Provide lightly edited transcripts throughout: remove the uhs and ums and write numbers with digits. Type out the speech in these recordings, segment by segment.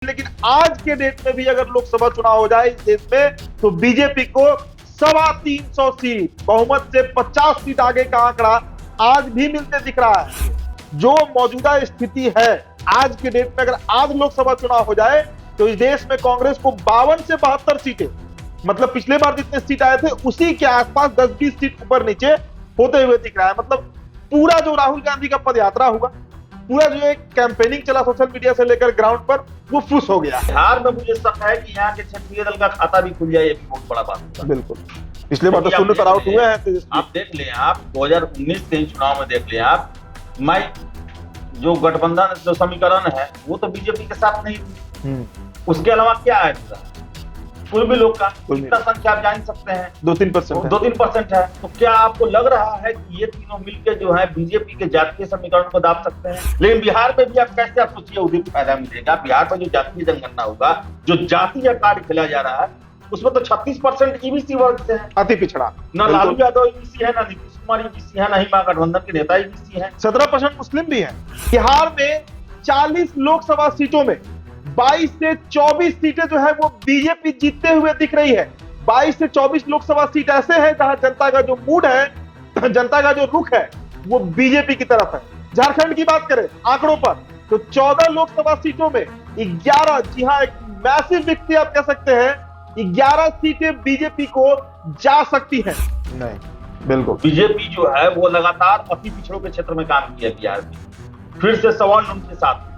लेकिन आज के डेट में भी अगर लोकसभा चुनाव हो जाए इस देश में तो बीजेपी को 350 सीट, बहुमत से 50 सीट आगे का आंकड़ा आज भी मिलते दिख रहा है। जो मौजूदा स्थिति है आज के डेट में, अगर आज लोकसभा चुनाव हो जाए तो इस देश में कांग्रेस को 52 से 72 सीटें, मतलब पिछले बार जितने सीट आए थे उसी के आसपास 10-20 सीट ऊपर नीचे होते हुए दिख रहा है। मतलब पूरा जो राहुल गांधी का पदयात्रा हुआ, पूरा जो एक कैंपेनिंग चला सोशल मीडिया से लेकर ग्राउंड पर, वो फुस हो गया। बिहार में मुझे शक है कि यहाँ के क्षेत्रीय दल का खाता भी खुल जाए, ये भी बहुत बड़ा बात है। बिल्कुल, पिछले बार तो शून्य पर आउट हुए हैं। आप देख लें, आप 2019 के चुनाव में देख लें आप, मैं जो गठबंधन जो समीकरण है वो तो बीजेपी के साथ नहीं, उसके अलावा क्या है कोई भी लोग का कितना संख्या आप जान सकते हैं, 2-3% है। तो क्या आपको लग रहा है कि ये तीनों मिलकर जो है बीजेपी के जातीय समीकरण को दाब सकते हैं? लेकिन बिहार में भी आप कैसे आप सोचिए उदित फायदा मिलेगा। बिहार में जो जातीय जनगणना होगा, जो जातीय कार्ड खेला जा रहा है, उसमें तो 36% ईबीसी वर्ग से है, अति पिछड़ा। न लालू यादव ईबीसी है, न नीतीश कुमार ईबीसी है, न ही महागठबंधन के नेता ईबीसी है। 17% मुस्लिम भी है। बिहार में 40 लोकसभा सीटों में 22 से 24 सीटें जो है वो बीजेपी जीतते हुए दिख रही है। 22 से 24 लोकसभा सीट ऐसे हैं जहां जनता का जो मूड है, जनता का जो रुख है, वो बीजेपी की तरफ है। झारखंड की बात करें आंकड़ों पर तो 14 लोकसभा सीटों में 11, जी हां, एक मैसिव विक्ट्री आप कह सकते हैं, 11 सीटें बीजेपी को जा सकती हैं। नहीं, बिल्कुल बीजेपी जो है वो लगातार अति पिछड़ों के क्षेत्र में काम किया बिहार में। फिर से सवर्ण उनके साथ,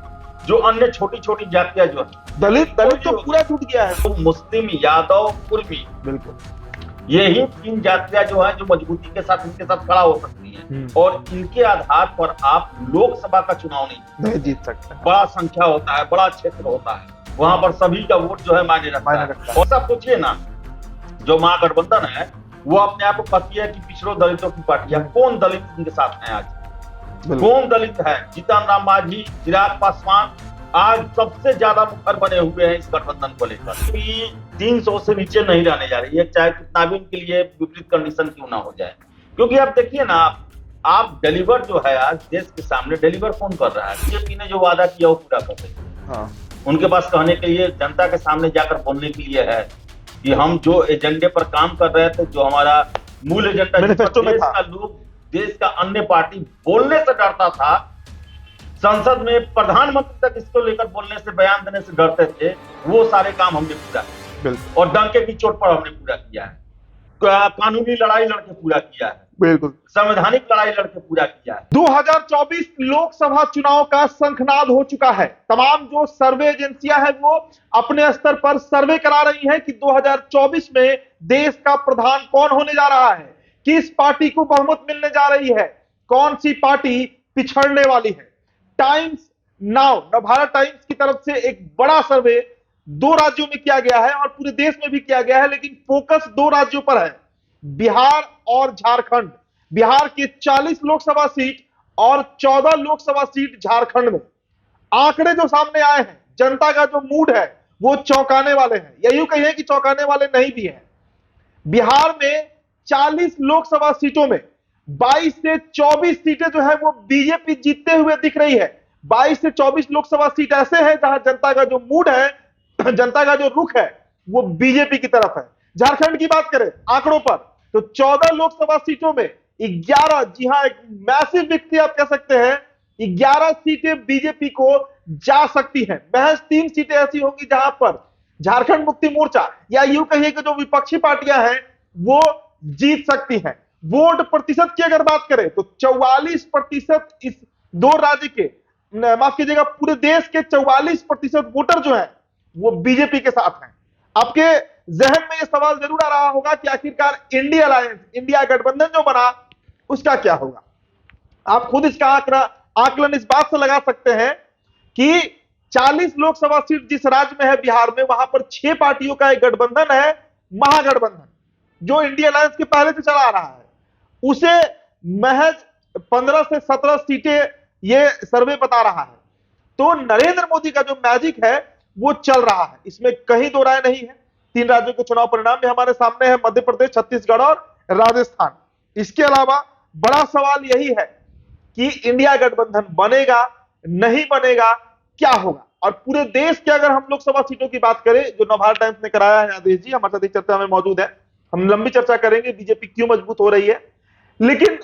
जो अन्य छोटी छोटी जातियां जो है, दलित तो पूरा टूट गया है। तो मुस्लिम, यादव, कुर्मी, बिल्कुल यही 3 जातियां जो है जो मजबूती के साथ इनके साथ खड़ा हो सकती हैं। और इनके आधार पर आप लोकसभा का चुनाव नहीं जीत सकते। बड़ा संख्या होता है, बड़ा क्षेत्र होता है, वहां पर सभी का वोट जो है मायने रखता है। और सब सोचिए ना, जो महागठबंधन है वो अपने आप को कहती है कि पिछड़ों दलितों की पार्टी है। कौन दलित इनके साथ है आज? कौन दलित है? जीतन राम मांझी, चिराग पासवान आज सबसे ज्यादा मुखर बने हुए हैं इस गठबंधन को लेकर। 300 से नीचे नहीं रहने जा रही है, चाहे कितना भी उनके लिए विपरीत कंडीशन क्यों ना हो जाए। क्योंकि आप देखिए ना, आप डिलीवर जो है आज देश के सामने डिलीवर कौन कर रहा है? बीजेपी ने जो वादा किया वो पूरा कर रही है। उनके पास कहने के लिए, जनता के सामने जाकर बोलने के लिए है कि हम जो एजेंडे पर काम कर रहे थे, जो हमारा मूल एजेंडा, देश का अन्य पार्टी बोलने से डरता था, संसद में प्रधानमंत्री तक इसको लेकर बोलने से, बयान देने से डरते थे, वो सारे काम हमने पूरा किया और डंके की चोट पर हमने पूरा किया है। कानूनी लड़ाई लड़के पूरा किया है, बिल्कुल संवैधानिक लड़ाई लड़के पूरा किया है। 2024 लोकसभा चुनाव का शंखनाद हो चुका है। तमाम जो सर्वे एजेंसियां हैं वो अपने स्तर पर सर्वे करा रही हैं कि 2024 में देश का प्रधान कौन होने जा रहा है, किस पार्टी को बहुमत मिलने जा रही है, कौन सी पार्टी पिछड़ने वाली है। टाइम्स नाउ, नवभारत टाइम्स की तरफ से एक बड़ा सर्वे 2 राज्यों में किया गया है और पूरे देश में भी किया गया है, लेकिन फोकस 2 राज्यों पर है, बिहार और झारखंड। बिहार के 40 लोकसभा सीट और 14 लोकसभा सीट झारखंड में। आंकड़े जो सामने आए हैं, जनता का जो मूड है वो चौंकाने वाले हैं, या यूं कहिए कि चौंकाने वाले नहीं भी हैं। बिहार में 40 लोकसभा सीटों में 22 से 24 सीटें जो है वो बीजेपी जीतते हुए दिख रही है। 22 से 24 लोकसभा सीट ऐसे हैं जहां जनता का जो मूड है, जनता का जो रुख है, वो बीजेपी की तरफ है। झारखंड की बात करें आंकड़ों पर तो 14 लोकसभा सीटों में 11, जी हां, एक मैसिव विक्ट्री आप कह सकते हैं, 11 सीटें बीजेपी को जा सकती हैं। महज 3 सीटें ऐसी होंगी जहां पर झारखंड मुक्ति मोर्चा, या यूं कहिए कि जो विपक्षी पार्टियां हैं, वो जीत सकती हैं। वोट प्रतिशत की अगर बात करें तो 44% इस 2 राज्य के, माफ कीजिएगा, पूरे देश के 44% वोटर जो हैं वो बीजेपी के साथ हैं। आपके जहन में यह सवाल जरूर आ रहा होगा कि आखिरकार इंडिया अलायंस, इंडिया गठबंधन जो बना, उसका क्या होगा। आप खुद इसका आकलन इस बात से लगा सकते हैं कि 40 लोकसभा सीट जिस राज्य में है बिहार में, वहां पर 6 पार्टियों का एक गठबंधन है, महागठबंधन, जो इंडिया अलायंस के पहले से चला आ रहा है। उसे महज 15 से 17 सीटें ये सर्वे बता रहा है। तो नरेंद्र मोदी का जो मैजिक है वो चल रहा है, इसमें कहीं दो राय नहीं है। 3 राज्यों के चुनाव परिणाम भी हमारे सामने है, मध्य प्रदेश, छत्तीसगढ़ और राजस्थान। इसके अलावा बड़ा सवाल यही है कि इंडिया गठबंधन बनेगा, नहीं बनेगा, क्या होगा। और पूरे देश के अगर हम लोकसभा सीटों की बात करें जो नवभारत टाइम्स ने कराया है, आदेश जी हमारे साथ इस चर्चा में मौजूद है, हम लंबी चर्चा करेंगे बीजेपी क्यों मजबूत हो रही है। लेकिन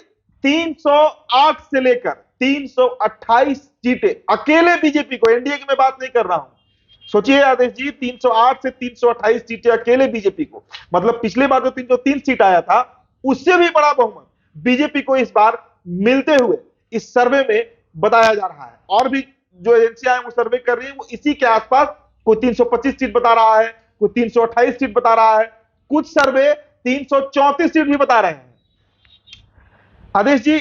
308 से लेकर 328 सीटें अकेले बीजेपी को, एनडीए की मैं बात नहीं कर रहा हूं, सोचिए आदेश जी 308 से 328 सीटें अकेले बीजेपी को, मतलब पिछले बार जो 303 सीट आया था उससे भी बड़ा बहुमत बीजेपी को इस बार मिलते हुए इस सर्वे में बताया जा रहा है। और भी जो एजेंसियां हैं वो सर्वे कर रही है वो इसी के आसपास, कोई 325 सीट बता रहा है, कोई 328 सीट बता रहा है, कुछ सर्वे 334 सीट भी बता रहे हैं। आदेश जी,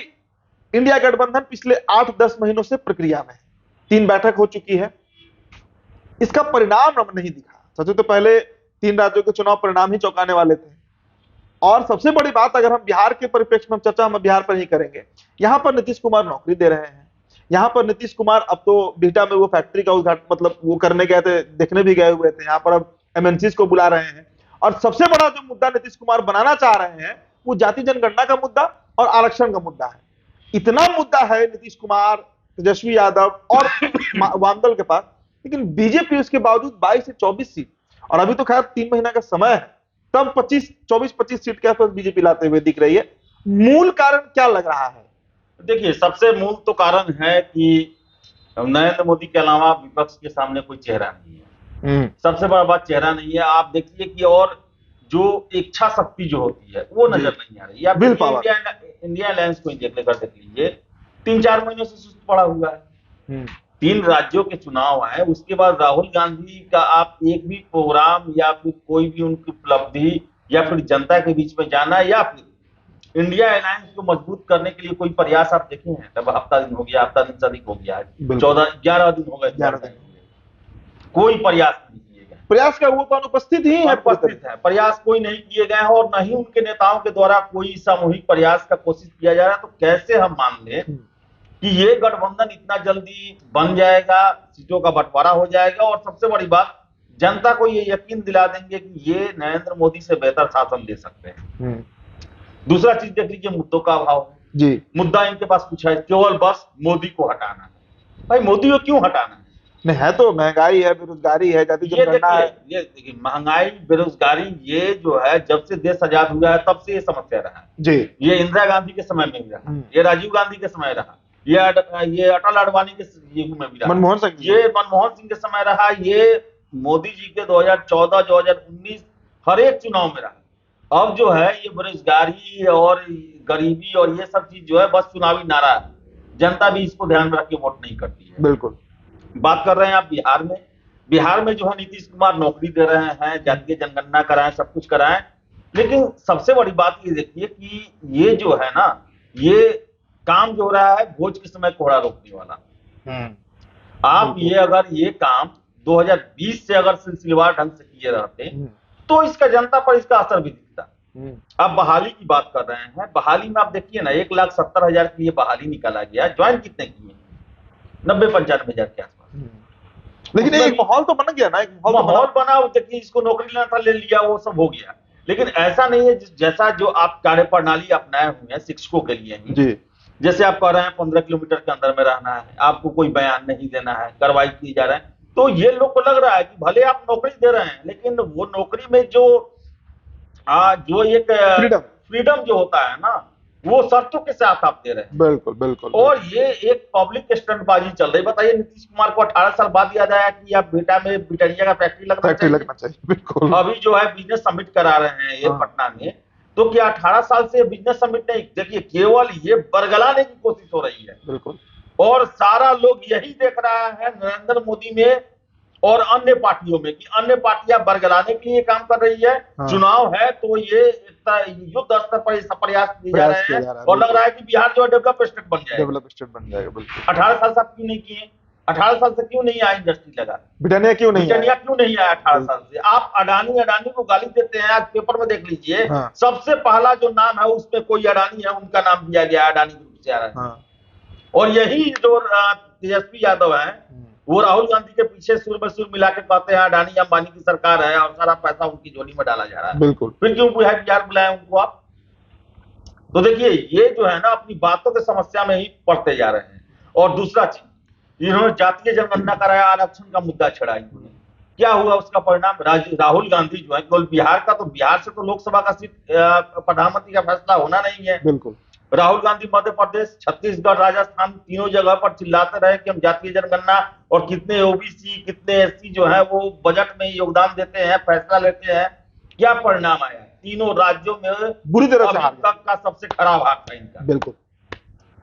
इंडिया गठबंधन पिछले 8-10 महीनों से प्रक्रिया में है, 3 बैठक हो चुकी है, इसका परिणाम अब नहीं दिखा। सबसे तो पहले 3 राज्यों के चुनाव परिणाम ही चौंकाने वाले थे। और सबसे बड़ी बात, अगर हम बिहार के परिप्रेक्ष्य में चर्चा हम बिहार पर ही करेंगे, यहां पर नीतीश कुमार नौकरी दे रहे हैं। यहां पर नीतीश कुमार अब तो बिहटा में वो फैक्ट्री का उद्घाटन, मतलब वो करने गए थे, देखने भी गए हुए थे, यहां पर अब एमएनसीज को बुला रहे हैं। और सबसे बड़ा जो मुद्दा नीतीश कुमार बनाना चाह रहे हैं वो जाति जनगणना का मुद्दा और आरक्षण का मुद्दा है। इतना मुद्दा है नीतीश कुमार, तेजस्वी यादव और वामदल के पास, लेकिन बीजेपी उसके बावजूद 22 से 24 सीट, और अभी तो खैर 3 महीना का समय है, तब 24-25 सीट के आसपास बीजेपी लाते हुए दिख रही है। मूल कारण क्या लग रहा है? देखिए, सबसे मूल तो कारण है कि नरेंद्र मोदी के अलावा विपक्ष के सामने कोई चेहरा नहीं है। सबसे बड़ा बात चेहरा नहीं है। आप देखिए कि और जो इच्छा शक्ति जो होती है वो नजर नहीं आ रही है। इंडिया अलायंस को लेकर देख लीजिए, 3-4 महीनों से सुस्त पड़ा हुआ है। 3 राज्यों के चुनाव आए, उसके बाद राहुल गांधी का आप एक भी प्रोग्राम या फिर कोई भी उनकी उपलब्धि या फिर जनता के बीच में जाना या फिर इंडिया अलायंस को मजबूत करने के लिए कोई प्रयास आप देखे हैं? तब हफ्ता दिन हो गया, हफ्ता दिन से अधिक हो गया, 11 दिन हो गए, कोई प्रयास नहीं किए गए। प्रयास का वो तो अनुपस्थित ही है, उपस्थित है, प्रयास कोई नहीं किए गए हैं और न ही उनके नेताओं के द्वारा कोई सामूहिक प्रयास का कोशिश किया जा रहा है। तो कैसे हम मान लें कि ये गठबंधन इतना जल्दी बन जाएगा, सीटों का बंटवारा हो जाएगा और सबसे बड़ी बात, जनता को ये यकीन दिला देंगे कि ये नरेंद्र मोदी से बेहतर शासन दे सकते हैं। दूसरा चीज देख लीजिए, मुद्दों का अभाव है जी। मुद्दा इनके पास कुछ है, केवल बस मोदी को हटाना है। भाई मोदी को क्यों हटाना है? नहीं है तो महंगाई है, बेरोजगारी है, जाति जनगणना है। ये देखिए, महंगाई, बेरोजगारी, ये जो है जब से देश आजाद हुआ है तब से ये समस्या रहा है जी। ये इंदिरा गांधी के समय में भी रहा, ये राजीव गांधी के समय रहा, ये अटल अडवाणी के युग में भी रहा, मनमोहन सिंह के समय रहा, ये मोदी जी के 2014, 2019 हर एक चुनाव में रहा। अब जो है ये बेरोजगारी और गरीबी और ये सब चीज जो है बस चुनावी नारा है, जनता भी इसको ध्यान में रख के वोट नहीं करती है। बिल्कुल। बात कर रहे हैं आप बिहार में जो है नीतीश कुमार नौकरी दे रहे हैं, जातीय जनगणना कराएं, सब कुछ कराएं, लेकिन सबसे बड़ी बात ये देखिए कि ये जो है ना, ये काम जो हो रहा है भोज के समय कोहरा रोकने वाला। आप ये अगर ये काम 2020 से अगर सिलसिलेवार ढंग से किए रहते तो इसका जनता पर इसका असर भी दिखता। अब बहाली की बात कर रहे हैं, बहाली में आप देखिए ना, 1,70,000 की ये बहाली निकाला गया, ज्वाइन कितने किए? 90-95 हजार के आसपास। लेकिन एक माहौल तो बन गया ना, एक माहौल बना, देखिए इसको नौकरी लेना था, ले लिया, वो सब हो गया। लेकिन ऐसा नहीं है जैसा जो आप कार्यप्रणाली अपनाए हुए हैं शिक्षकों के लिए ही, जैसे आप कह रहे हैं 15 किलोमीटर के अंदर में रहना है, आपको कोई बयान नहीं देना है, कार्रवाई की जा रहा है, तो ये लोग को लग रहा है कि भले आप नौकरी दे रहे हैं लेकिन वो नौकरी में जो एक फ्रीडम जो होता है ना, वो शर्तों के साथ आप दे रहे हैं। बिल्कुल बिल्कुल। और ये एक पब्लिक स्टंटबाजी चल रही। बताइए, नीतीश कुमार को 18 साल बाद याद आया कि आप बेटा में ब्रिटानिया का फैक्ट्री लगना चाहिए। बिल्कुल। अभी जो है बिजनेस समिट करा रहे हैं ये पटना में, तो क्या 18 साल से बिजनेस समिट नहीं, देखिए केवल ये बरगलाने की कोशिश हो रही है। बिल्कुल। और सारा लोग यही देख रहा है नरेंद्र मोदी में और अन्य पार्टियों में कि अन्य पार्टियां बरगलाने के लिए काम कर रही है। चुनाव है तो ये युद्ध स्तर पर प्रयास किए जा रहे हैं और लग रहा है कि बिहार जो है डेवलप स्टेट बन जाएगा। बिल्कुल। 18 साल से क्यों नहीं किए? 18 साल से क्यों नहीं आया इंडस्ट्री लगा? ब्रिटानिया क्यों नहीं आया 18 साल से? आप अडानी को गाली देते हैं, आज पेपर में देख लीजिए, सबसे पहला जो नाम है उसमें कोई अडानी है, उनका नाम दिया गया, अडानी ग्रुप से आ रहा है। और यही जो तेजस्वी यादव है वो राहुल गांधी के पीछे सुर में सुर मिला के कहते हैं अडानी अंबानी की सरकार है और सारा पैसा उनकी झोली में डाला जा रहा है। बिल्कुल। फिर क्यों बिहार बुलाए उनको आप? तो देखिए, ये जो है ना अपनी बातों की समस्या में ही पड़ते जा रहे हैं। और दूसरा चीज, इन्होंने जातीय जनगणना कराया, आरक्षण का मुद्दा छेड़ा इन्होंने। क्या हुआ उसका परिणाम? राहुल गांधी जो है केवल बिहार का, तो बिहार से तो लोकसभा का सीट प्रधानमंत्री का फैसला होना नहीं है। बिल्कुल। राहुल गांधी मध्य प्रदेश, छत्तीसगढ़, राजस्थान, तीनों जगह पर चिल्लाते रहे कि हम जातीय जनगणना, और कितने ओबीसी कितने एससी जो है वो बजट में योगदान देते हैं, फैसला लेते हैं। क्या परिणाम आया? तीनों राज्यों में बुरी तरह से अभी तक का सबसे खराब हाथ था इनका। बिल्कुल।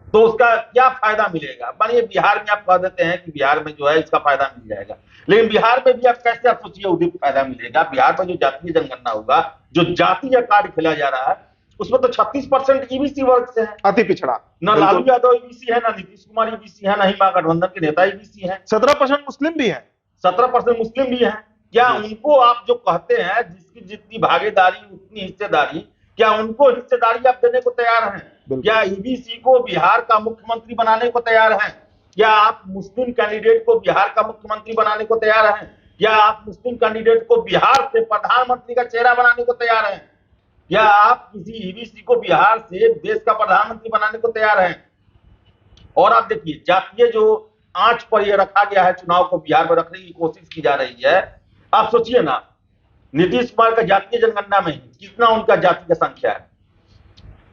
तो उसका क्या फायदा मिलेगा? मानिए बिहार में आप कह देते हैं कि बिहार में जो है इसका फायदा मिल जाएगा, लेकिन बिहार में भी आप कैसे, आप सोचिए उदित फायदा मिलेगा। बिहार में जो जातीय जनगणना होगा, जो जातीय कार्ड खेला जा रहा है, उसमें तो 36% ईबीसी वर्ग से है, अति पिछड़ा। न लालू यादव ईबीसी है, न नीतीश कुमार ईबीसी है, न ही महागठबंधन के नेता ईबीसी है। 17% मुस्लिम भी है, 17% मुस्लिम भी है। क्या उनको आप जो कहते हैं जिसकी जितनी भागीदारी उतनी हिस्सेदारी, क्या उनको हिस्सेदारी आप देने को तैयार हैं? क्या ईबीसी को बिहार का मुख्यमंत्री बनाने को तैयार हैं? क्या आप मुस्लिम कैंडिडेट को बिहार का मुख्यमंत्री बनाने को तैयार हैं? क्या आप मुस्लिम कैंडिडेट को बिहार से प्रधानमंत्री का चेहरा बनाने को तैयार हैं? क्या आप किसी ईबीसी को बिहार से देश का प्रधानमंत्री बनाने को तैयार हैं? और आप देखिए जातीय जो आंच पर यह रखा गया है, चुनाव को बिहार में रखने की कोशिश की जा रही है। आप सोचिए ना, नीतीश कुमार का जातीय जनगणना में कितना उनका जाति का संख्या है।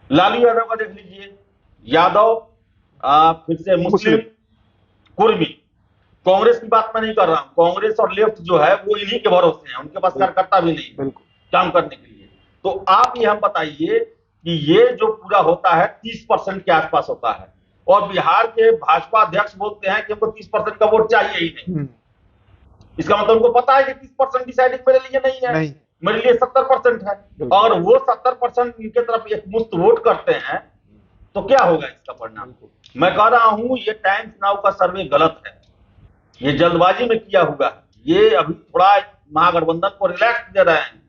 लालू यादव का देख लीजिए, यादव, फिर से मुस्लिम, कुर्मी। कांग्रेस की बात मैं नहीं कर रहा हूं, कांग्रेस और लेफ्ट जो है वो इन्हीं के भरोसे हैं, उनके पास कार्यकर्ता भी नहीं काम करने के लिए। तो आप ये हम बताइए कि ये जो पूरा होता है 30% के आसपास होता है, और बिहार के भाजपा अध्यक्ष बोलते हैं कि हमको 30% का वोट चाहिए ही नहीं। इसका मतलब उनको पता है कि 30% डिसाइडिंग मेरे लिए नहीं है, मेरे लिए 70% है, और वो 70% इनके तरफ एक मुफ्त वोट करते हैं। तो क्या होगा इसका परिणाम? मैं कह रहा हूं ये टाइम्स नाउ का सर्वे गलत है, ये जल्दबाजी में किया हुआ। ये अभी थोड़ा महागठबंधन को रिलैक्स दे रहे हैं।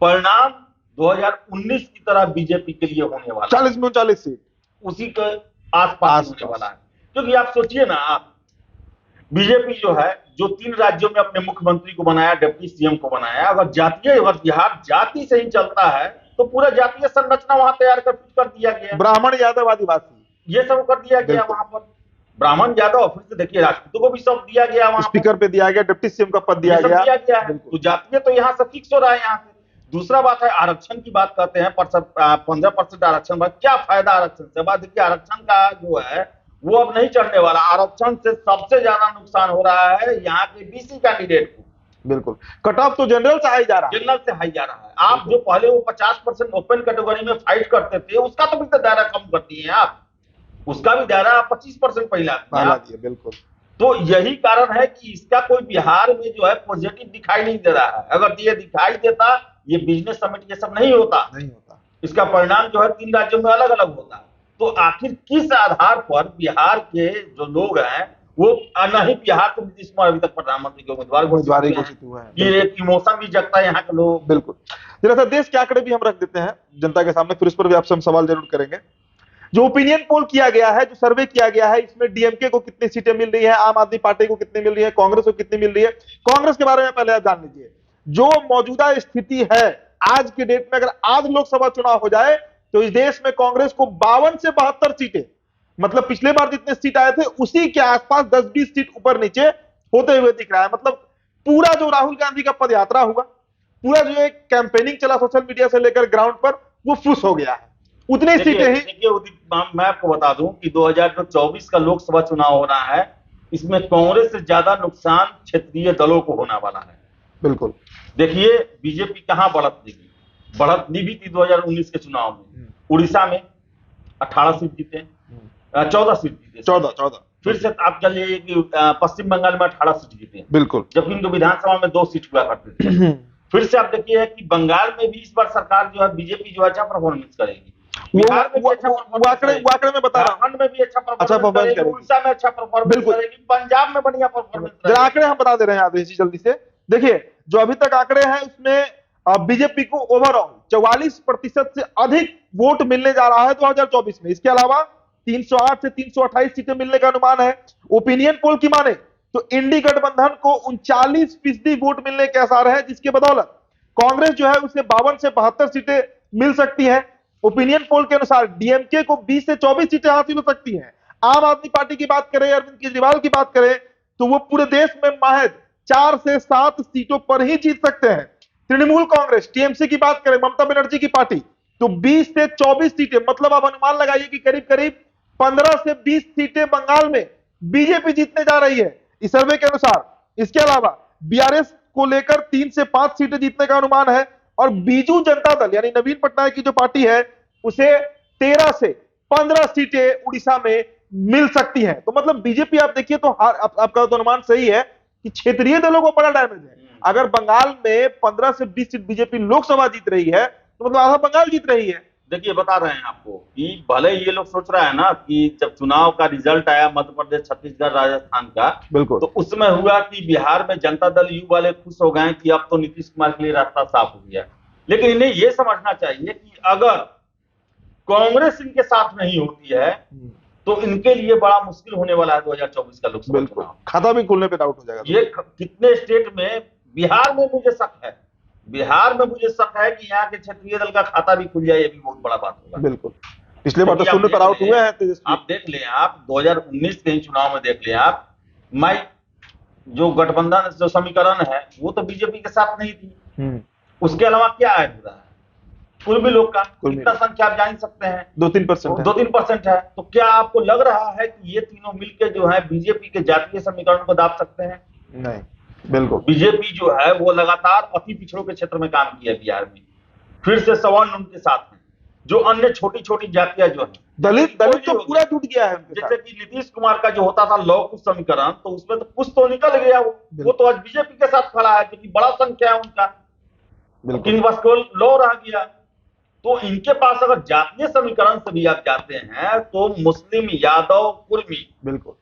परिणाम 2019 की तरह बीजेपी के लिए होने वाला, 40 में 40 सीट उसी के आसपास होने वाला है। क्योंकि आप सोचिए ना, आप बीजेपी जो है, जो 3 राज्यों में अपने मुख्यमंत्री को बनाया, डिप्टी सीएम को बनाया, अगर बिहार जाति से ही चलता है तो पूरा जातीय संरचना वहां तैयार कर दिया गया। ब्राह्मण, यादव, आदिवासी ये सब कर दिया गया वहां पर। ब्राह्मण, यादव, फिर से देखिए राष्ट्रपति को भी सब दिया गया, वहां स्पीकर पे दिया गया, डिप्टी सीएम का पद दिया गया है। तो जातीय तो यहाँ से फिक्स हो रहा है यहाँ से। दूसरा बात है आरक्षण की बात करते हैं, 15% आरक्षण, क्या फायदा आरक्षण से? बात देखिए, आरक्षण का जो है वो अब नहीं चढ़ने वाला। आरक्षण से सबसे ज्यादा नुकसान हो रहा है यहाँ के बीसी कैंडिडेट को। बिल्कुल, कट ऑफ तो जनरल से हाई जा रहा है, जनरल से हाई जा रहा है। आप जो पहले वो 50% ओपन कैटेगरी में फाइट करते थे, उसका तो भी तो दायरा कम कर दिए आप, उसका भी दायरा 25% पहला दिया। बिल्कुल। तो यही कारण है कि इसका कोई बिहार में जो है पॉजिटिव दिखाई नहीं दे रहा है। अगर ये दिखाई देता, ये बिजनेस समिट ये सब नहीं होता, इसका परिणाम जो है 3 राज्यों में अलग अलग होता। तो आखिर किस आधार पर बिहार के जो लोग हैं वो, न ही बिहार के नीतीश कुमार अभी तक प्रधानमंत्री के उम्मीदवार घोषित हुए हैं, ये एक इमोशन भी जगता है यहाँ के लोग। बिल्कुल। जरा सा देश के आंकड़े भी हम रख देते हैं जनता के सामने, फिर इस पर भी आपसे हम सवाल जरूर करेंगे। जो ओपिनियन पोल किया गया है, जो सर्वे किया गया है, इसमें डीएमके को कितनी सीटें मिल रही है, आम आदमी पार्टी को कितनी मिल रही है, कांग्रेस को कितनी मिल रही है। कांग्रेस के बारे में पहले आप जान लीजिए, जो मौजूदा स्थिति है आज के डेट में, अगर आज लोकसभा चुनाव हो जाए तो इस देश में कांग्रेस को 52 से 72 सीटें, मतलब पिछले बार जितने सीट आए थे उसी के आसपास 10-20 सीट ऊपर नीचे होते हुए दिख रहा है। मतलब पूरा जो राहुल गांधी का पद यात्रा हुआ, पूरा जो एक कैंपेनिंग चला सोशल मीडिया से लेकर ग्राउंड पर, वो फुस हो गया है। उतनी सीटें ही। देखिए मैं आपको बता दूं कि 2024 का लोकसभा चुनाव हो रहा है, इसमें कांग्रेस से ज्यादा नुकसान क्षेत्रीय दलों को होने वाला है। बिल्कुल। देखिए बीजेपी कहां बढ़त देगी, बढ़त ली भी थी 2019 के चुनाव में। उड़ीसा में 18 सीट जीते, 14 सीट जीते, 14। फिर से आप चलिए कि पश्चिम बंगाल में 18 सीट जीते, बिल्कुल, जबकि इनको विधानसभा में 2 सीट हुआ करते थे। फिर से आप देखिए कि बंगाल में भी इस बार सरकार जो है बीजेपी जो अच्छा परफॉर्मेंस करेगी, बिहार में भी अच्छा वाकई में बता रहा हूं, झारखंड में भी अच्छा परफॉर्मेंस करेगी, उड़ीसा में अच्छा परफॉर्मेंस करेगी, पंजाब में बढ़िया परफॉर्मेंस करेगी। आंकड़े हम बता दे रहे हैं आदेश जी जल्दी से। देखिए जो अभी तक आंकड़े हैं उसमें बीजेपी को ओवरऑल 44% से अधिक वोट मिलने जा रहा है 2024 में। इसके अलावा 308 से 328 सीटें मिलने का अनुमान है। ओपिनियन पोल की माने तो इंडी गठबंधन को 39% वोट मिलने के आसार है, जिसके बदौलत कांग्रेस जो है उसे 52 से 72 सीटें मिल सकती है। ओपिनियन पोल के अनुसार डीएमके को 20 से 24 सीटें हासिल हो सकती हैं। आम आदमी पार्टी की बात करें, अरविंद केजरीवाल की बात करें, तो वो पूरे देश में महज 4 से 7 सीटों पर ही जीत सकते हैं। तृणमूल कांग्रेस टीएमसी की बात करें, ममता बनर्जी की पार्टी, तो 20 से 24 सीटें, मतलब आप अनुमान लगाइए कि करीब करीब 15 से 20 सीटें बंगाल में बीजेपी जीतने जा रही है इस सर्वे के अनुसार। इसके अलावा बीआरएस को लेकर 3 से 5 सीटें जीतने का अनुमान है, और बीजू जनता दल यानी नवीन पटनायक की जो पार्टी है उसे 13 से 15 सीटें उड़ीसा में मिल सकती हैं। तो मतलब बीजेपी आप देखिए तो आपका तो अनुमान सही है कि क्षेत्रीय दलों को बड़ा डैमेज है। अगर बंगाल में 15 से 20 सीट बीजेपी लोकसभा जीत रही है तो मतलब आधा बंगाल जीत रही है। देखिए बता रहे हैं आपको कि भले ये लोग सोच रहा है ना कि जब चुनाव का रिजल्ट आया मध्य प्रदेश, छत्तीसगढ़, राजस्थान का, बिल्कुल, तो उसमें हुआ कि बिहार में जनता दल यू वाले खुश हो गए कि अब तो नीतीश कुमार के लिए रास्ता साफ हो गया। लेकिन इन्हें यह समझना चाहिए कि अगर कांग्रेस इनके साथ नहीं होती है तो इनके लिए बड़ा मुश्किल होने वाला है 2024 का लोकसभा चुनाव। खाता भी खुलने पे डाउट हो जाएगा। ये कितने स्टेट में, बिहार में मुझे शक है, बिहार में मुझे शक है कि यहाँ के क्षेत्रीय दल का खाता भी खुल जाए, ये भी बहुत बड़ा बात होगा। बिल्कुल, पिछले बार तो शून्य पर आउट हुए हैं। आप देख लें, आप 2019 के ही चुनाव में देख लें आप, माई जो गठबंधन जो समीकरण है वो तो बीजेपी के साथ नहीं थी। उसके अलावा क्या ऐड हो रहा है? कुर्मी लोग का कितना संख्या आप जान सकते हैं? 2-3% है। तो क्या आपको लग रहा है कि ये तीनों मिलकर जो है बीजेपी के जातीय समीकरण को दाब सकते हैं? नहीं, बिल्कुल। बीजेपी जो है वो लगातार अति पिछड़ों के क्षेत्र में काम किया बिहार में, फिर से सवर्ण उनके साथ हैं, जो अन्य छोटी छोटी जातियां जो है, दलित तो पूरा टूट गया है। जैसे कि नीतीश कुमार का जो होता था लौ कुश समीकरण, तो उसमें तो कुछ तो निकल गया, वो तो आज बीजेपी के साथ खड़ा है क्योंकि बड़ा संख्या है उनका, लेकिन बस केवल लौ रह गया। तो इनके पास अगर जातीय समीकरण से भी आप जाते हैं तो मुस्लिम, यादव, कुर्मी, बिल्कुल,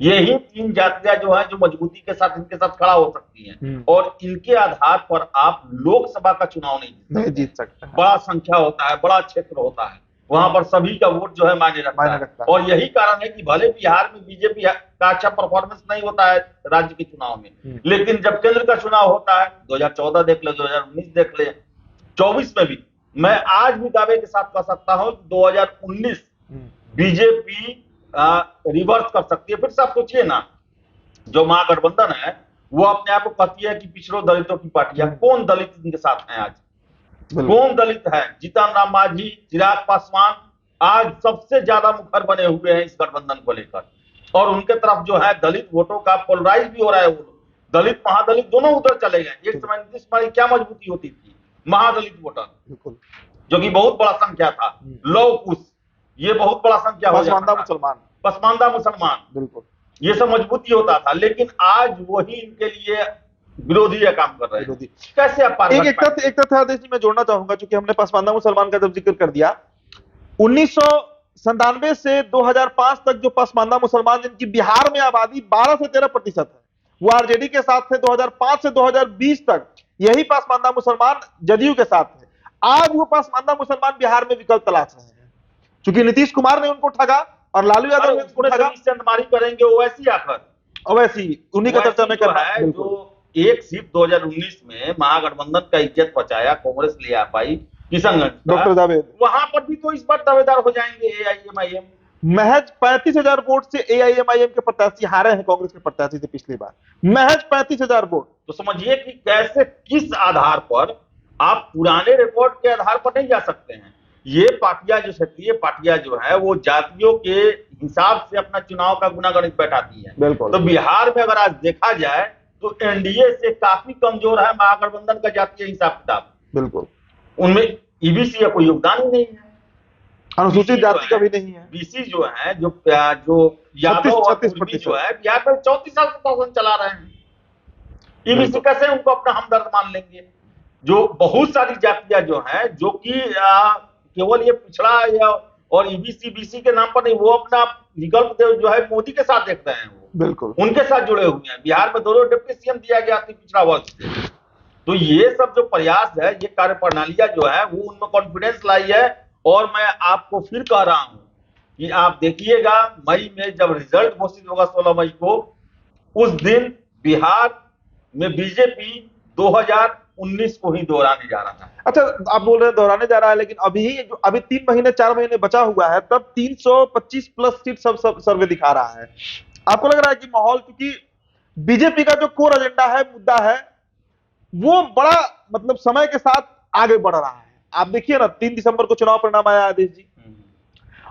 यही 3 जातियां जो है जो मजबूती के साथ इनके साथ खड़ा हो सकती हैं, और इनके आधार पर आप लोकसभा का चुनाव नहीं जीत सकते। बड़ा संख्या होता है, बड़ा क्षेत्र होता है, वहां पर सभी का वोट जो है मायने रखता है। और यही कारण है कि भले बिहार में बीजेपी का अच्छा परफॉर्मेंस नहीं होता है राज्य के चुनाव में, लेकिन जब केंद्र का चुनाव होता है, 2014 देख ले, 2019 देख ले, 24 में भी, मैं आज भी दावे के साथ कह सकता हूं 2019 बीजेपी रिवर्स कर सकती है। फिर से आप सोचिए ना, जो महागठबंधन है वो अपने आप को कहती है कि पिछड़ों दलितों की पार्टी है। कौन दलित इनके साथ हैं आज? कौन दलित है? जीतन राम मांझी, चिराग पासवान आज सबसे ज्यादा मुखर बने हुए हैं इस गठबंधन को लेकर, और उनके तरफ जो है दलित वोटों का पोलराइज भी हो रहा है। वो दलित महादलित दोनों उधर चले गए। एक समय नीतीश कुमार की क्या मजबूती होती थी? महादलित वोटर, जो कि बहुत बड़ा संख्या था, लौ कुश, ये बहुत बड़ा संख्या, पसमानदा मुसलमान, बिल्कुल, ये सब मजबूती होता था। लेकिन आज वही इनके लिए विरोधी काम कर रहे हैं। कैसे आप एक तथ्य आदेश जी मैं जोड़ना चाहूंगा, क्योंकि हमने पसमानदा मुसलमान का जब जिक्र कर दिया, 1997 से 2005 तक जो पसमानदा मुसलमान जिनकी बिहार में आबादी 12 से 13% है, वो आरजेडी के साथ थे। 2005 से 2020 तक यही पसमानदा मुसलमान जदयू के साथ थे। आज वो पसमानदा मुसलमान बिहार में विकल्प तलाश रहे हैं, क्योंकि नीतीश कुमार ने उनको ठगा और लालू यादव ने उनको ठगा। चंदमारी करेंगे ओवैसी आकर, ओवैसी उन्हीं का चर्चा में कर रहा है। जो एक सीट 2019 में महागठबंधन का इज्जत बचाया, कांग्रेस ले आ पाई, किशनगंज, डॉक्टर जावेद, वहां पर भी तो इस बार दावेदार हो जाएंगे एआईएमआईएम। महज 35,000 वोट से एआईएमआईएम के प्रत्याशी हारे हैं कांग्रेस के प्रत्याशी से पिछली बार, महज 35,000 वोट। तो समझिए कि कैसे, किस आधार पर आप पुराने रिकॉर्ड के आधार पर नहीं जा सकते हैं। ये पार्टियां जो क्षेत्रीय पार्टियां जो है वो जातियों के हिसाब से अपना चुनाव का गुनागणित बैठाती है। तो बिहार में अगर आज देखा जाए तो एनडीए से काफी कमजोर है महागठबंधन का जातीय हिसाब किताब। बिल्कुल, उनमें ईबीसी का कोई योगदान ही नहीं है, अनुसूचित जाति का भी नहीं है। बीसी जो है, जो यादव और कुर्मी जो है बिहार में 34 साल से शासन चला रहे हैं। ईबीसी कैसे उनको अपना हमदर्द मान लेंगे? जो बहुत सारी जातियां जो हैं, जो कि केवल ये पिछड़ा या और ईबीसी बीसी के नाम पर नहीं, वो अपना विकल्प जो है मोदी के साथ देख रहे हैं, वो बिल्कुल उनके साथ जुड़े हुए हैं। बिहार में 2 डिप्टी सीएम दिया गया अति पिछड़ा वर्ग से। तो ये सब जो प्रयास है, ये कार्य प्रणालियां जो है वो उनमें कॉन्फिडेंस लाई है। और मैं आपको फिर कह रहा हूं कि आप देखिएगा मई में जब रिजल्ट घोषित होगा 16 मई को, उस दिन बिहार में बीजेपी 19 को ही दोहराने जा रहा है। अच्छा, आप बोल रहे हैं दोहराने जा रहा है, लेकिन अभी 3 महीने 4 महीने बचा हुआ है, तब 325 प्लस सीट सब सर्वे दिखा रहा है। आपको लग रहा है कि माहौल, क्योंकि बीजेपी का जो कोर एजेंडा है, मुद्दा है, वो बड़ा मतलब समय के साथ आगे बढ़ रहा है। आप देखिए ना, 3 दिसंबर को चुनाव परिणाम आया आदेश जी,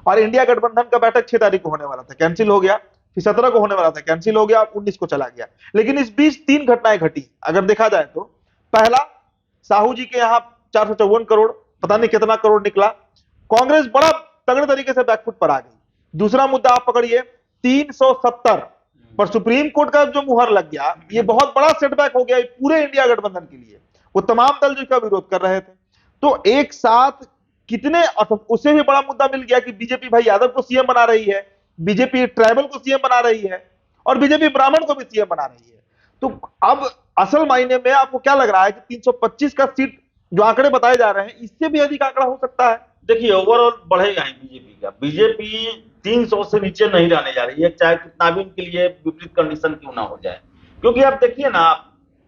और इंडिया गठबंधन का बैठक 6 तारीख को होने वाला था, कैंसिल हो गया। फिर 17 को होने वाला था, कैंसिल हो गया, 19 को चला गया। लेकिन इस बीच 3 घटनाएं घटी अगर देखा जाए तो। पहला, साहू जी के यहाँ 454 करोड़, पता नहीं कितना करोड़ निकला, कांग्रेस बड़ा तगड़े तरीके से बैकफुट पर आ गई। दूसरा मुद्दा आप पकड़िए, 370 पर सुप्रीम कोर्ट का जो मुहर लग गया, ये बहुत बड़ा सेटबैक हो गया पूरे इंडिया गठबंधन के लिए। वो तमाम दल जो इसका विरोध कर रहे थे, तो एक साथ कितने, उससे भी बड़ा मुद्दा मिल गया कि बीजेपी भाई यादव को सीएम बना रही है, बीजेपी ट्राइबल को सीएम बना रही है, और बीजेपी ब्राह्मण को भी सीएम बना रही है। तो अब असल मायने में आपको क्या लग रहा है कि 325 का सीट जो आंकड़े बताए जा रहे हैं, इससे भी अधिक आंकड़ा हो सकता है? देखिए, ओवरऑल बढ़ेगा ही बीजेपी का। बीजेपी 300 से नीचे नहीं रहने जा रही है, चाहे कितना भी उनके लिए विपरीत कंडीशन क्यों ना हो जाए। क्योंकि आप देखिए ना,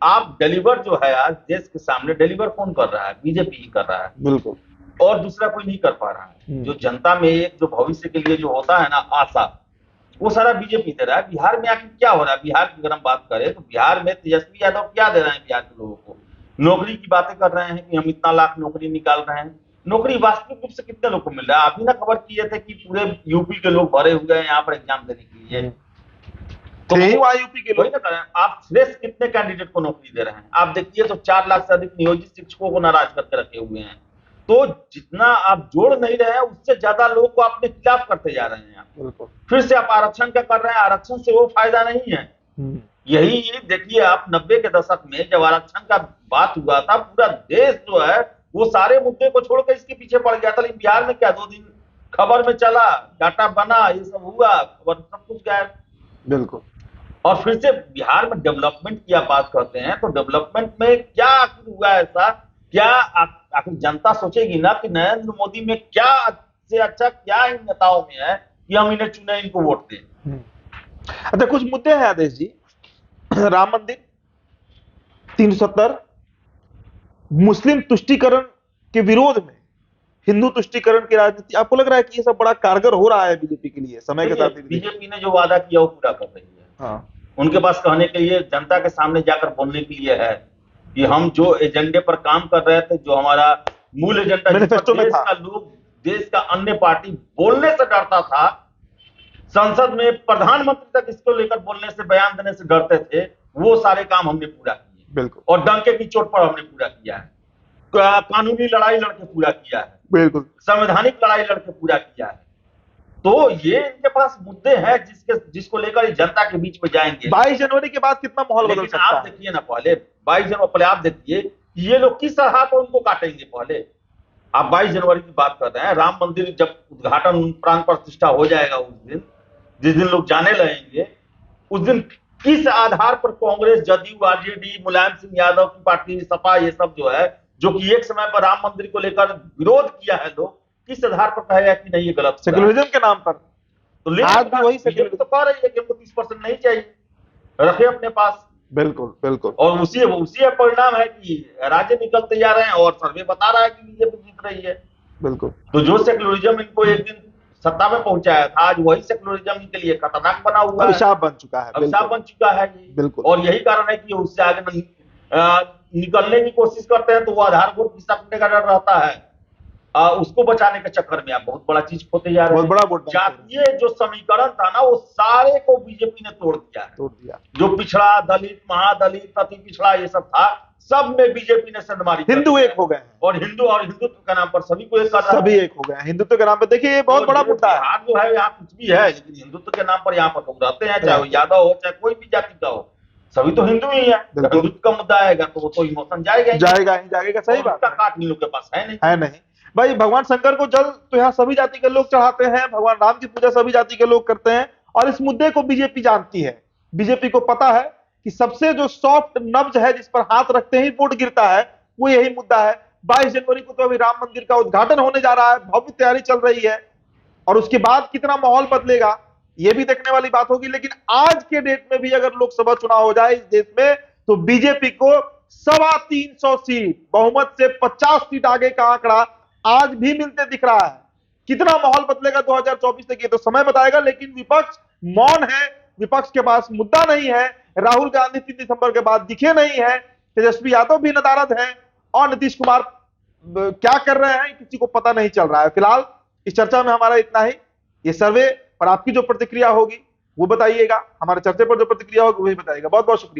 आप डिलीवर जो है आज देश के सामने, डिलीवर कौन कर रहा है? बीजेपी ही कर रहा है, बिल्कुल, और दूसरा कोई नहीं कर पा रहा है। जो जनता में एक जो भविष्य के लिए जो होता है ना आशा, वो सारा बीजेपी दे रहा है। बिहार में आखिर क्या हो रहा है? बिहार की अगर हम बात करें तो बिहार में तेजस्वी यादव क्या दे रहे हैं बिहार के लोगों को? नौकरी की बातें कर रहे हैं कि हम इतना लाख नौकरी निकाल रहे हैं। नौकरी वास्तविक रूप से कितने लोग को मिल रहा है? आप ही ना खबर किए थे कि पूरे यूपी के लोग भरे हुए हैं यहाँ पर एग्जाम देने के लिए। तो यूपी के लोग ना करें, आप फ्रेश कितने कैंडिडेट को नौकरी दे रहे हैं? आप देखिए तो 4 लाख से अधिक नियोजित शिक्षकों को नाराज करके रखे हुए हैं। तो जितना आप जोड़ नहीं रहे हैं, उससे ज्यादा लोगों को अपने खिलाफ करते जा रहे हैं। फिर से आप आरक्षण का कर रहे हैं, आरक्षण से वो फायदा नहीं है। यही देखिए, आप 90 के दशक में जब आरक्षण का बात हुआ था, पूरा देश जो है वो सारे मुद्दे को छोड़कर इसके पीछे पड़ गया था। लेकिन बिहार में क्या 2 दिन खबर में चला, डाटा बना, ये सब हुआ, खबर सब कुछ गायब। बिल्कुल। और फिर से बिहार में डेवलपमेंट की आप बात करते हैं, तो डेवलपमेंट में क्या आखिर हुआ ऐसा? क्या आखिर जनता सोचेगी ना कि नरेंद्र मोदी में क्या से अच्छा क्या इन नेताओं में है कि हम इन्हें चुने, इनको वोट दें? अच्छा, कुछ मुद्दे हैं आदेश जी। राम मंदिर, 370, मुस्लिम तुष्टीकरण के विरोध में हिंदू तुष्टीकरण की राजनीति, आपको लग रहा है कि ये सब बड़ा कारगर हो रहा है बीजेपी के लिए समय के साथ? बीजेपी ने जो वादा किया वो पूरा कर रही है। हाँ। उनके पास कहने के लिए, जनता के सामने जाकर बोलने के लिए है कि हम जो एजेंडे पर काम कर रहे थे, जो हमारा मूल एजेंडा मैनिफेस्टो में था, देश का अन्य पार्टी बोलने से डरता था, संसद में प्रधानमंत्री तक इसको लेकर बोलने से, बयान देने से डरते थे, वो सारे काम हमने पूरा किए। बिल्कुल। और डंके की चोट पर हमने पूरा किया है। कानूनी लड़ाई लड़के पूरा किया है। बिल्कुल। संवैधानिक लड़ाई लड़के पूरा किया है। तो ये इनके पास मुद्दे हैं जिसको लेकर जनता के बीच में जाएंगे। 22 जनवरी के बाद कितना माहौल बदल सकता है? आप देखिए ना, पहले 22 जनवरी पहले आप देखिए ये लोग किस तरह पर उनको काटेंगे। पहले आप 22 जनवरी की बात कर रहे हैं, राम मंदिर जब उद्घाटन प्राण प्रतिष्ठा हो जाएगा, उस दिन जिस दिन लोग जाने लगेंगे, उस दिन किस आधार पर कांग्रेस, जदयू, आरजेडी, मुलायम सिंह यादव की पार्टी, सपा, ये सब जो है, जो कि एक समय पर राम मंदिर को लेकर विरोध किया है, लोग किस आधार पर कहेगा कि नहीं ये गलत? सेक्युलरिज्म के नाम पर। तो आज भी वही सेक्युलरिज्म तो कह रही है कि हमको 30% नहीं चाहिए, रखे अपने पास। बिल्कुल बिल्कुल। और उसी परिणाम है कि राज्य निकलते जा रहे हैं और सर्वे बता रहा है कि बीजेपी जीत रही है। बिल्कुल। तो जो सेक्युलरिज्म इनको एक दिन सत्ता में पहुंचाया था, आज वही सेक्युलरिज्म इनके लिए खतरनाक बना हुआ है, अभिशाप बन चुका है। अभिशाप बन चुका है। बिल्कुल। और यही कारण है कि उससे आगे निकलने की कोशिश करते हैं, तो वो आधारभूत खिसकने का डर रहता है। उसको बचाने के चक्कर में आप बहुत बड़ा चीज खोते जा रहे हैं। बहुत बड़ा जातीय जो समीकरण था ना, वो सारे को बीजेपी ने तोड़ दिया। जो पिछड़ा, दलित, महादलित, अति पिछड़ा, ये सब था, सब में बीजेपी ने संडमारी। हिंदू एक हो गए और हिंदुत्व के नाम पर सभी को एक कर रहा है। सभी एक हो गए हिंदुत्व के नाम पर। देखिए ये बहुत बड़ा मुद्दा है। जो है यहाँ कुछ भी है, लेकिन हिंदुत्व के नाम पर यहाँ पर लोग रहते हैं, चाहे वो यादव हो, चाहे कोई भी जाति का हो, सभी तो हिंदू ही है। हिंदुत्व का मुद्दा आएगा तो वो तो इमोशन जाएगा। सही बात। काट इन लोग के पास है नहीं भाई। भगवान शंकर को जल तो यहाँ सभी जाति के लोग चढ़ाते हैं, भगवान राम की पूजा सभी जाति के लोग करते हैं, और इस मुद्दे को बीजेपी जानती है। बीजेपी को पता है कि सबसे जो सॉफ्ट नब्ज है, जिस पर हाथ रखते ही वोट गिरता है, वो यही मुद्दा है। 22 जनवरी को तो अभी राम मंदिर का उद्घाटन होने जा रहा है, भव्य तैयारी चल रही है, और उसके बाद कितना माहौल बदलेगा ये भी देखने वाली बात होगी। लेकिन आज के डेट में भी अगर लोकसभा चुनाव हो जाए इस देश में, तो बीजेपी को 325 सीट, बहुमत से 50 सीट आगे का आंकड़ा आज भी मिलते दिख रहा है। कितना माहौल बदलेगा 2024 तक ये तो समय बताएगा, लेकिन विपक्ष मौन है, विपक्ष के पास मुद्दा नहीं है। राहुल गांधी 3 दिसंबर के बाद दिखे नहीं है, तेजस्वी यादव भी नदारद है, और नीतीश कुमार क्या कर रहे हैं किसी को पता नहीं चल रहा है। फिलहाल इस चर्चा में हमारा इतना ही। ये सर्वे पर आपकी जो प्रतिक्रिया होगी वो बताइएगा, हमारे चर्चे पर जो प्रतिक्रिया होगी वही बताइएगा। बहुत बहुत शुक्रिया।